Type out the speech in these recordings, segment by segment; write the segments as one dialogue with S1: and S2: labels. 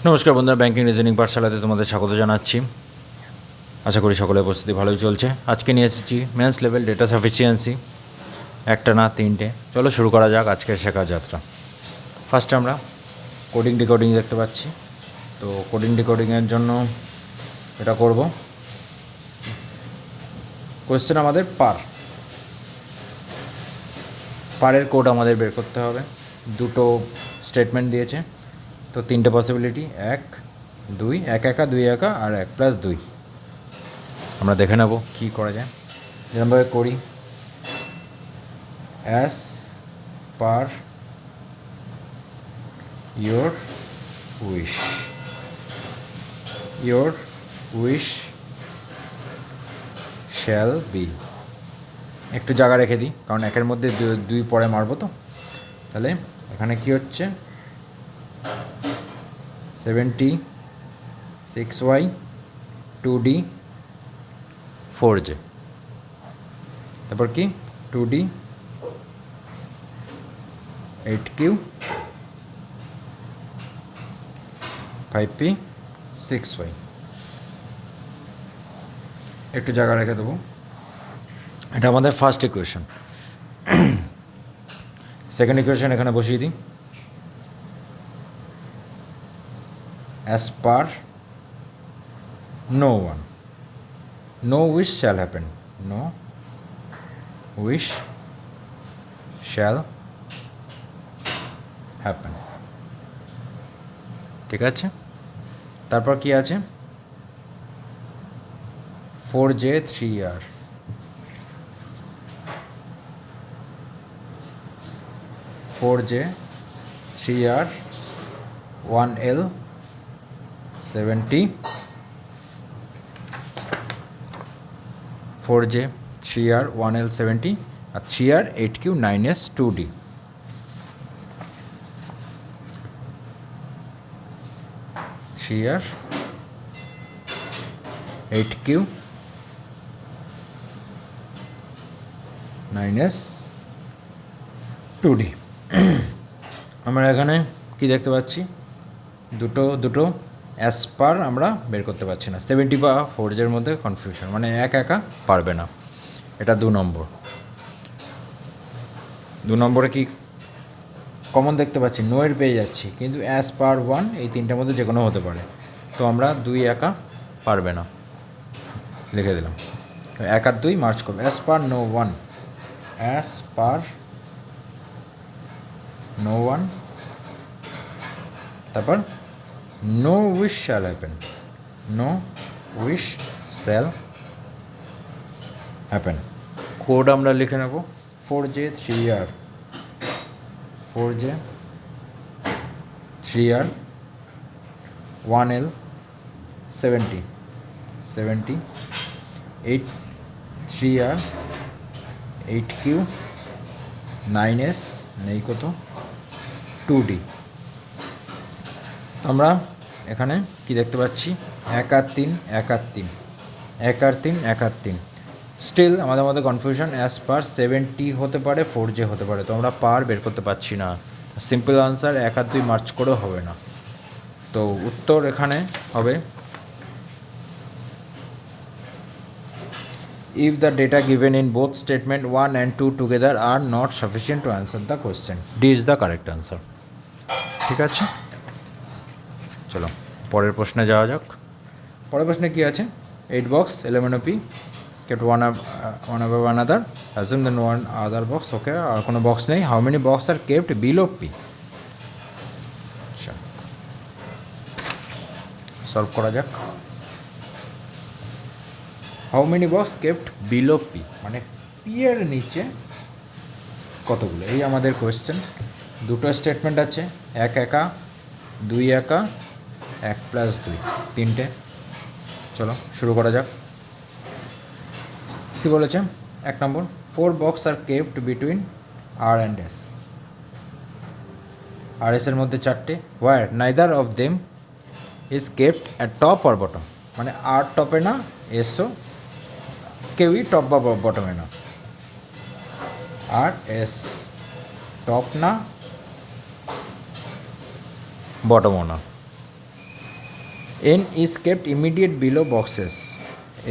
S1: নমস্কার বন্ধুরা, banking reasoning পাঠশালাতে তোমাদের স্বাগত জানাচ্ছি। আশা করি সকলের প্রস্তুতি ভালোই চলছে। আজকে নিয়ে এসেছি মেন্স লেভেল ডেটা সাফিসিয়েন্সি, একটা না তিনটে। চলো শুরু করা যাক আজকের শেখার যাত্রা। ফার্স্টে আমরা কোডিং ডিকোডিং দেখতে পাচ্ছি। তো কোডিং ডিকোডিংয়ের জন্য এটা করব। কোয়েশ্চেন আমাদের পারের কোড আমাদের বের করতে হবে। দুটো স্টেটমেন্ট দিয়েছে, তো তিনটে পসিবিলিটি, 1 2, 1 একা 2 একা আর 1 + 2। আমরা দেখে নেব কী করা যায়। যেরকমভাবে করি, as per your wish shall be. একটু জায়গা রেখে দিই, কারণ একের মধ্যে দুই পরে মারবো। তো তাহলে এখানে কি হচ্ছে, 76y 2d 4j, তারপর কি 2d 8q 5p 6y। একটু জায়গা রেখে দেবো। এটা আমাদের ফার্স্ট ইকুয়েশন। সেকেন্ড ইকুয়েশন এখানে বসিয়ে দিই। As per no one, no wish shall happen, no wish shall happen। ঠিক আছে, তারপর কি আছে, 4j 3r, 4j 3r 1l 70, 4j 3r 1l 70 আর 3r 8q 9s 2d। Three আর 8q 9s 2d। আমরা এখানে কি দেখতে পাচ্ছি, দুটো অ্যাজ পার আমরা বের করতে পারছি না। 70 বা 4j মধ্যে কনফিউশন, মানে এক একা পারবে না। এটা 2 নম্বরে কি কমন দেখতে পাচ্ছি, নো এর পেয়ে যাচ্ছি, কিন্তু অ্যাজ পার 1 এই তিনটার মধ্যে যে কোনো হতে পারে। তো আমরা 2 একা পারবে না, লিখে দিলাম। 1 আর 2 মার্চ করবো। As per no one, as per no one, তারপর no wish shall happen, no wish shall happen। Code আমরা লিখে নেব, 4j 3r 4j 3r 1l 70 8 3r 8q 9s নেই কত 2d। আমরা এখানে কি দেখতে পাচ্ছি, 1 আর 3 1 আর 3 1 আর 3 1 আর 3। স্টিল আমাদের মধ্যে কনফিউশন, অ্যাজ পার 70 হতে পারে, 4j হতে পারে। তো আমরা পার বের করতে পারছি না। সিম্পল আনসার 1 আর 2 মার্চ করেও হবে না। তো উত্তর এখানে হবে, if the data given in both statement 1 and 2 together are not sufficient to answer the question, D is the correct answer। ঠিক আছে, চলো পরের প্রশ্নে যাওয়া যাক। পরের প্রশ্নে কি আছে, 8 box element P kept one above another, assume then one other box, okay, আর কোনো বক্স নেই। How many box are kept below P? আচ্ছা, সলভ করা যাক। How many box kept below P, মানে পি এর নিচে কতগুলো, এই আমাদের কোয়েশ্চেন। দুটো স্টেটমেন্ট আছে, 1 একা 2 একা 1 + 2, তিনটে। চলো শুরু করা যাক। কী বলেছে, 1 নম্বর, 4 box are kept between R and S. R এসের মধ্যে 4টে, where neither of them is kept at top or bottom, মানে আর টপে না, এসও কেউই টপ বা বটমে না। আর এস টপ না, বটমও না। N is kept immediate below boxes,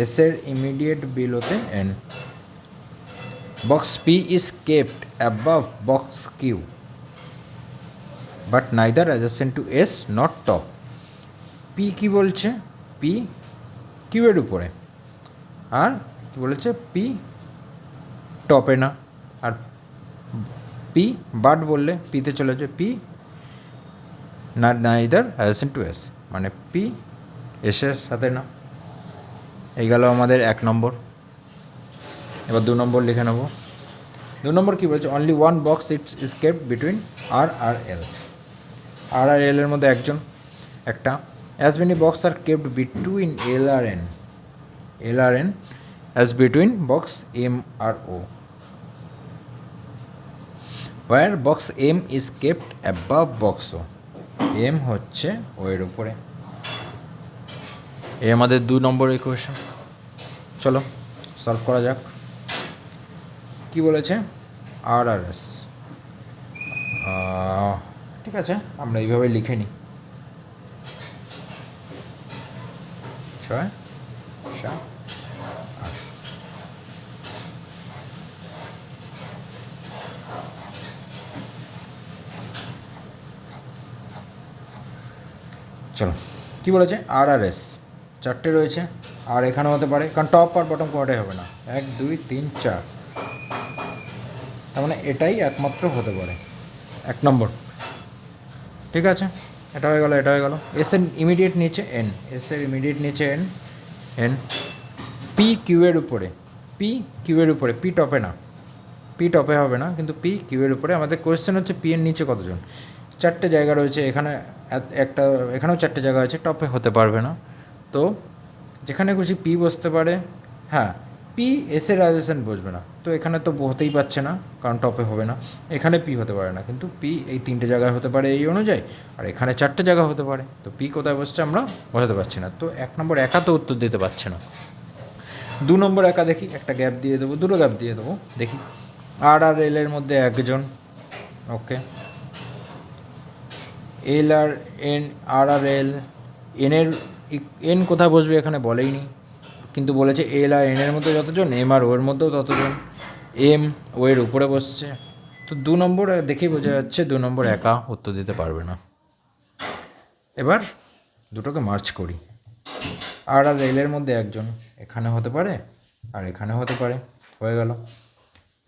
S1: এসের ইমিডিয়েট বিলোতে N. Box P is kept above box Q but neither adjacent to S not top. P কী বলছে? পি কিউয়ের উপরে, আর কী বলেছে? পি টপে না। আর পি বাট বললে পিতে চলে যাবে, পি না নাইদার অ্যাডজেসেন্ট টু এস, মানে পি এসের সাথে না। এই গেল আমাদের 1 নম্বর। এবার 2 নম্বর লিখে নেব। 2 নম্বর কী বলেছে? Only one box it is kept between R আর এল। আর আর এল এর মধ্যে একটা। As many box are kept between L আর এন, এল আর N as between box M আর O, or box M is kept above box O. M হচ্ছে O এর উপরে। এই আমাদের 2 নম্বর ইকুয়েশন। চলো সলভ করা যাক। কি বলেছে? আর আর এস, ঠিক আছে, আমরা এইভাবে লিখে নিই। 6 7 8। চলো, কী বলেছে? আর আর এস 4টে রয়েছে, আর এখানে হতে পারে, কারণ টপ আর বটম কোনোটাই হবে না। 1 2 3 4, তার মানে এটাই একমাত্র হতে পারে 1 নম্বর। ঠিক আছে, এটা হয়ে গেল, এটা হয়ে গেল। এস এর ইমিডিয়েট নিচে এন, এস এর ইমিডিয়েট নিচে এন, এন পি কিউয়ের উপরে, পি কিউয়ের উপরে, পি টপে না, পি টপে হবে না, কিন্তু পি কিউয়ের উপরে। আমাদের কোয়েশ্চেন হচ্ছে পি এর নিচে কতজন? 4টে জায়গা রয়েছে, এখানে একটা, এখানেও 4টে জায়গা আছে, টপে হতে পারবে না। তো যেখানে খুশি পি বসতে পারে। হ্যাঁ, পি এসের অ্যাডজেসেন্ট বসবে না, তো এখানে তো হতেই পারছে না, কারণ টপে হবে না। এখানে পি হতে পারে না, কিন্তু পি এই 3টে জায়গায় হতে পারে এই অনুযায়ী, আর এখানে 4টে জায়গা হতে পারে। তো পি কোথায় বসছে আমরা বসাতে পারছি না, তো 1 নম্বর একা তো উত্তর দিতে পারছে না। 2 নম্বর একা দেখি, একটা গ্যাপ দিয়ে দেবো, দুটো গ্যাপ দিয়ে দেবো, দেখি। আর আর এল এর মধ্যে একজন, ওকে। এল আর এন, আর আর এল, এনের এন কোথায় বসবে এখানে বলেইনি, কিন্তু বলেছে এল আর এনের মধ্যে যতজন, এম আর ওর মধ্যেও ততজন। এম ও এর উপরে বসছে, তো 2 নম্বর দেখেই বোঝা যাচ্ছে 2 নম্বর একা উত্তর দিতে পারবে না। এবার দুটোকে মার্চ করি। আর আর এলের মধ্যে একজন এখানে হতে পারে, আর এখানে হতে পারে, হয়ে গেল।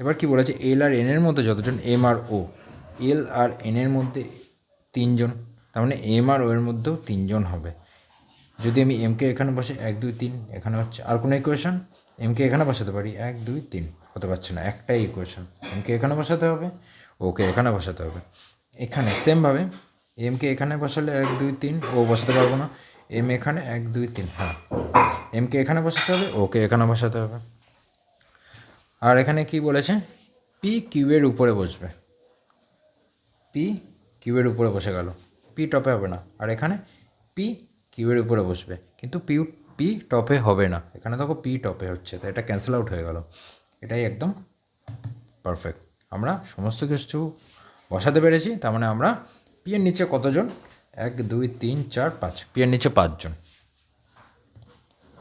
S1: এবার কি বলেছে? এল আর এনের মধ্যে যতজন, এম আর ও, এল আর এনের মধ্যে 3জন, তার মানে এম আর ও এর মধ্যেও 3জন হবে। যদি আমি এমকে এখানে বসে 1 2 3, এখানে হচ্ছে আর কোনো ইকুয়েশন, এমকে এখানে বসাতে পারি 1 2 3, হতে পারছে না, একটাই ইকুয়েশন। এমকে এখানে বসাতে হবে, ওকে এখানে বসাতে হবে। এখানে সেমভাবে এমকে এখানে বসালে 1 2 3, ও বসাতে পারবো না। এম এখানে 1 2 3, হ্যাঁ, এমকে এখানে বসাতে হবে, ওকে এখানে বসাতে হবে। আর এখানে কি বলেছে? পি কিউয়ের উপরে বসবে, পি কিউয়ের উপরে বসে গেল, পি টপে হবে না। আর এখানে পি কিউয়ের উপরে বসবে, কিন্তু পি টপে হবে না। এখানে দেখো পি টপে হচ্ছে, তো এটা ক্যান্সেল আউট হয়ে গেল। এটাই একদম পারফেক্ট। আমরা সমস্ত কিছু বসাতে পেরেছি, তার মানে আমরা পি এর নিচে কতজন? 1 2 3 4 5, পি এর নিচে 5জন,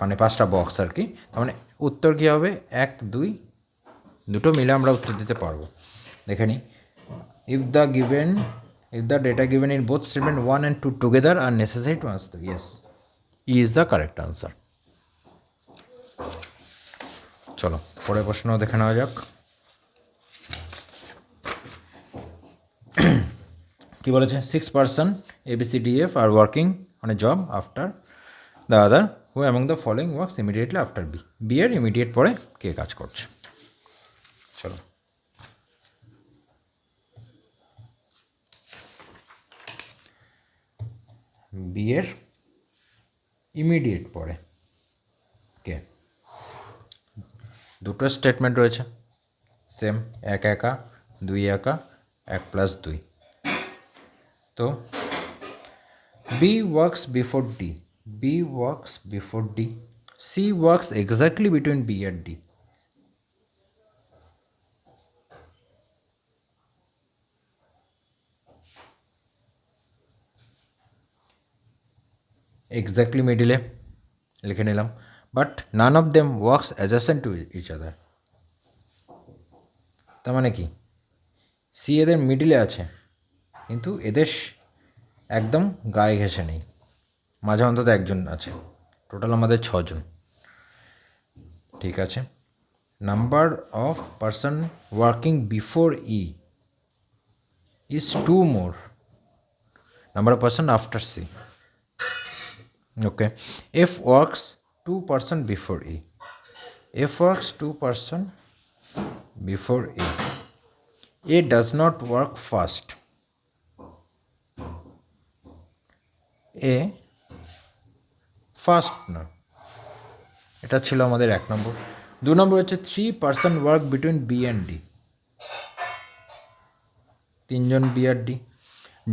S1: মানে 5টা বক্স আর কি। তার মানে উত্তর কী হবে? 1 2, দুটো মিলে আমরা উত্তর দিতে পারবো। দেখে নিই। If the data given in both statement 1 and 2 together are necessary to answer, yes, E is the correct answer. চলো পরের প্রশ্ন দেখে নেওয়া যাক। কি বলেছে? 6 person ABCDF are working on a job after the other, who among the following works immediately after B? B এর immediate পরে কে কাজ করছে? চলো, বি এর ইমিডিয়েট পরে কে? দুটো স্টেটমেন্ট রয়েছে সেম, 1 একা 2 একা 1 + 2। তো B works before D, B works before D, C works exactly between B আর ডি। এক্স্যাক্টলি মিডিলে লিখে নিলাম, but none of them works adjacent to each other. তার মানে কি, সি এদের মিডিলে আছে কিন্তু এদের একদম গায়ে ঘেঁষে নেই, মাঝে অন্তত একজন আছে, টোটাল আমাদের 6 জন। ঠিক আছে, number of person working before E is 2 more number of person after C. Okay, F works 2 person before E, F works 2 person before E, A does not work first, A first না। এটা ছিল আমাদের 1 নম্বর। 2 নম্বর হচ্ছে 3 person work between B and D, 3 জন B আর D.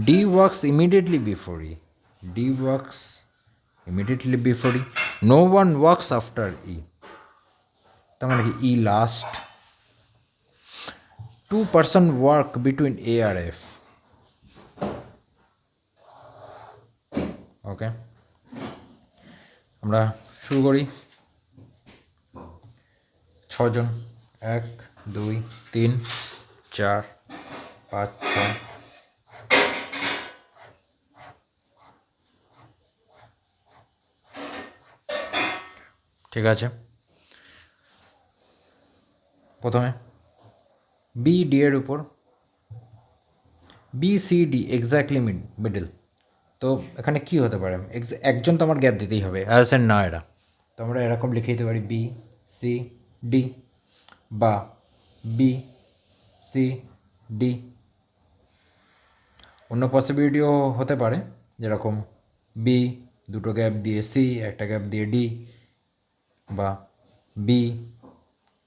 S1: D works immediately before E, D works immediately before E, no one works after E, তার মানে কি E last. 2 person work between A আর এফ। ওকে, আমরা শুরু করি। 6 জন, 1 2 3 4 5 6। ঠিক আছে, প্রথমে বি ডি এর উপর, B C D exactly middle. তো এখানে কি হতে পারে, একজন তো আমার গ্যাপ দিতেই হবে, অ্যাসেন্ট না এরা, তো আমরা এরকম লিখে দিতে পারি বি সি ডি, বা বি সি ডি। অন্য পসিবিলিটিও হতে পারে, যেরকম বি 2টো গ্যাপ দিয়ে সি, 1টা গ্যাপ দিয়ে ডি, বা বি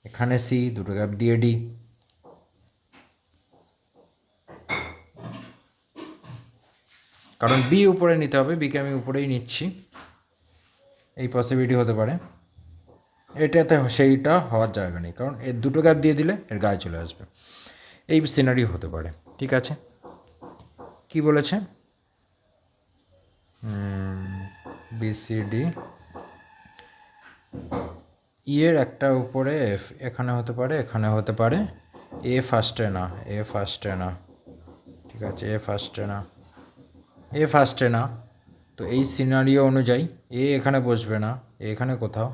S1: এখানে সি 2টো গ্যাপ দিয়ে ডি। কারণ বি উপরে নিতে হবে, বিকে আমি উপরেই নিচ্ছি, এই পসিবিলিটি হতে পারে। এটাতে সেইটা হওয়ার জায়গা নেই, কারণ এর 2টো গ্যাপ দিয়ে দিলে এর গায়ে চলে আসবে, এই সিনারিও হতে পারে। ঠিক আছে, কি বলেছে, বিসিডি ই এর একটা উপরে এফ, এখানে হতে পারে, এখানে হতে পারে, এ ফার্স্টে না, এ ফার্স্টে না। ঠিক আছে, এ ফার্স্টে না, এ ফার্স্টে না। তো এই সিনারিও অনুযায়ী এ এখানে বসবে না, এখানে কোথাও,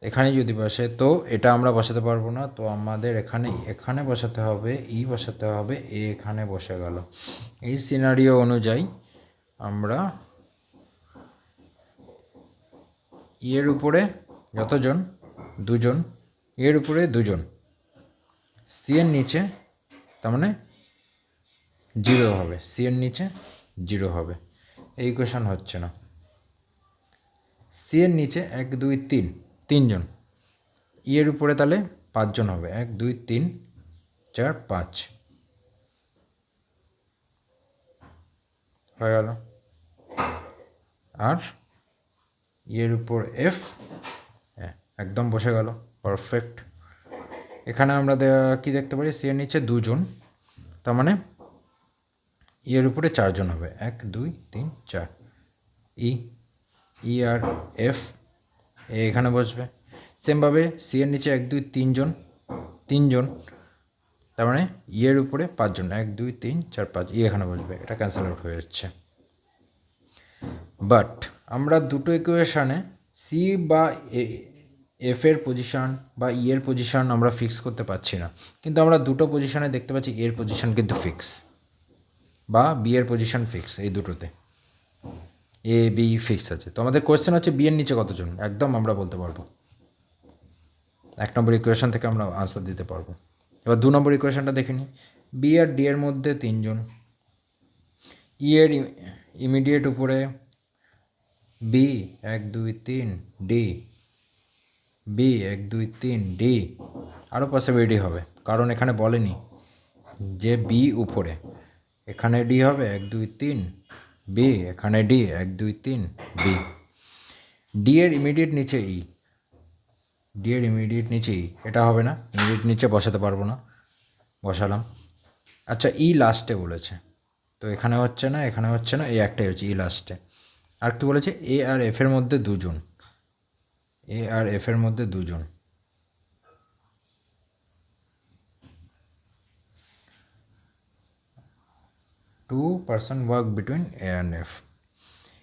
S1: এখানে যদি বসে তো এটা আমরা বসাতে পারবো না, তো আমাদের এখানে এখানে বসাতে হবে, ই বসাতে হবে, এ এখানে বসে গেল। এই সিনারিও অনুযায়ী আমরা ই এর উপরে যতজন, 2 জন, এর উপরে 2 জন, সি এর নিচে, তার মানে 0 হবে, সি এর নিচে 0 হবে। এই ইকুয়েশন হচ্ছে না। সি এর নিচে 1 2 3, 3 জন, ই এর উপরে তাহলে 5 জন হবে, 1 2 3 4 5 হয়ে গেল। আর এর উপর এফ একদম বসে গেল, পারফেক্ট। এখানে আমরা কি দেখতে পারি, সি এর নিচে 2 জন, তার মানে এর উপরে 4 জন হবে, 1 2 3 4। ই ই আর এফ এখানে বসবে। সেমভাবে সি এর নিচে 1 2 3 জন, 3 জন, তার মানে ই এর উপরে 5 জন, 1 2 3 4 5, ই এখানে বসবে, এটা ক্যান্সেল আউট হয়ে যাচ্ছে। বাট আমরা দুটো ইকুয়েশানে সি বা এফ এর পজিশান বা ই এর পজিশান আমরা ফিক্স করতে পারছি না, কিন্তু আমরা দুটো পজিশানে দেখতে পাচ্ছি এর পজিশান কিন্তু ফিক্স, বা বি এর পজিশান ফিক্স, এই দুটোতে এ বি ফিক্স আছে। তো আমাদের কোয়েশ্চেন হচ্ছে বি এর নিচে কতজন, একদম আমরা বলতে পারবো, 1 নম্বর ইকুয়েশান থেকে আমরা আনসার দিতে পারবো। এবার 2 নম্বর ইকুয়েশানটা দেখে নিই, বি আর ডি এর মধ্যে 3 জন, ই এর ইমিডিয়েট উপরে বি 1 2 3 ডি, বি 1 2 3 ডি, আরও পসিবিলিটি হবে, কারণ এখানে বলেনি যে বি উপরে, এখানে ডি হবে 1 2 3 বি, এখানে ডি 1 2 3 বি। ডি এর ইমিডিয়েট নিচে ই, ডি এর ইমিডিয়েট নিচে ই, এটা হবে না, ইমিডিয়েট নিচে বসাতে পারবো না, বসালাম। আচ্ছা, ই লাস্টে বলেছে, তো এখানে হচ্ছে না, এখানে হচ্ছে না, এই একটাই হচ্ছে ই লাস্টে, আর কি বলেছে, এ আর এফ এর মধ্যে দুজন, এ আর এফ এর মধ্যে দুজন, two person work between A and F,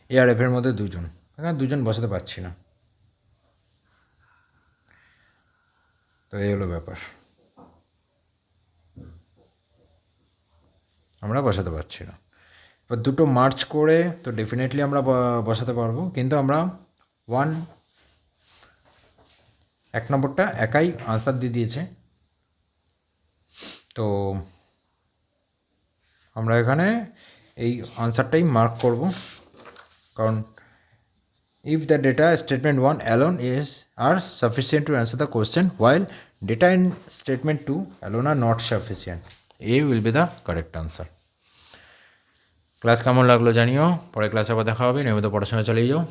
S1: A আর এফ এর মধ্যে দুজন, এখানে দুজন বসাতে পারছি না, তো এই হলো ব্যাপার, আমরা বসাতে পারছি না। এবার দুটো মার্চ করে তো ডেফিনেটলি আমরা বসাতে পারবো, কিন্তু আমরা এক নম্বরটা একাই আনসার দিয়ে দিয়েছে, তো আমরা এখানে এই আনসারটাই মার্ক করব, কারণ if the data statement 1 alone are sufficient to answer the question, while data in statement 2 alone are not sufficient, A will be the correct answer. Class কেমন লাগলো জানিও, পরে ক্লাসে আবার দেখা হবে, নিয়মিত পড়াশোনা চালিয়ে যাও।